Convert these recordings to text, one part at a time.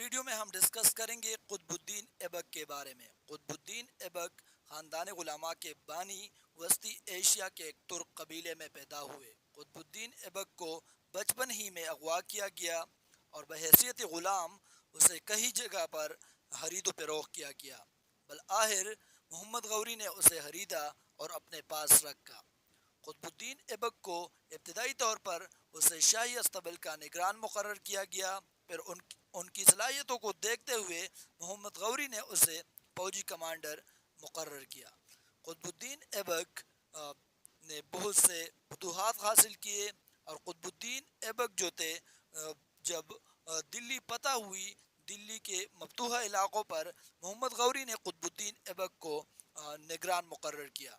Video میں ہم discuss کریں گے قطب الدین ایبک کے بارے میں۔ قطب الدین ایبک خاندان غلاماء کے بانی وسطی ایشیا کے ایک ترک قبیلے میں پیدا ہوئے۔ قطب الدین ایبک کو بچپن ہی میں اغوا کیا گیا اور بحیثیت غلام اسے کئی جگہ پر خرید و فروخت کیا گیا۔ بالآخر محمد غوری نے اسے خریدا اور اپنے پاس رکھا۔ قطب الدین ایبک کو ابتدائی طور پر اسے شاہی استبل کا نگران مقرر کیا گیا، پھر ان کی صلاحیتوں کو دیکھتے ہوئے محمد غوری نے اسے فوجی کمانڈر مقرر کیا۔ قطب الدین ایبک نے بہت سے فتوحات حاصل کیے اور قطب الدین ایبک جو تھے جب دلی فتح ہوئی، دلی کے مفتوحہ علاقوں پر محمد غوری نے قطب الدین ایبک کو نگران مقرر کیا۔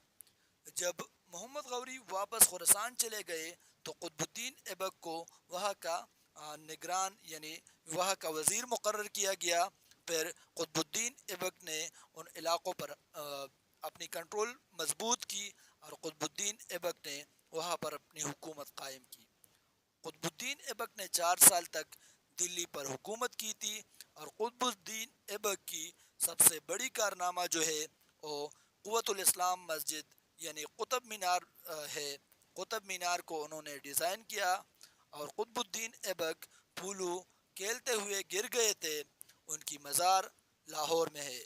جب محمد غوری واپس خراسان چلے گئے تو قطب الدین ایبک کو وہاں کا نگران یعنی وہاں کا وزیر مقرر کیا گیا۔ پھر قطب الدین ایبک نے ان علاقوں پر اپنی کنٹرول مضبوط کی اور قطب الدین ایبک نے وہاں پر اپنی حکومت قائم کی۔ قطب الدین ایبک نے 4 سال تک دلی پر حکومت کی تھی اور قطب الدین ایبک کی سب سے بڑی کارنامہ جو ہے وہ قوت الاسلام مسجد یعنی قطب مینار ہے۔ قطب مینار کو انہوں نے ڈیزائن کیا اور قطب الدین ایبک پھولو کھیلتے ہوئے گر گئے تھے، ان کی مزار لاہور میں ہے۔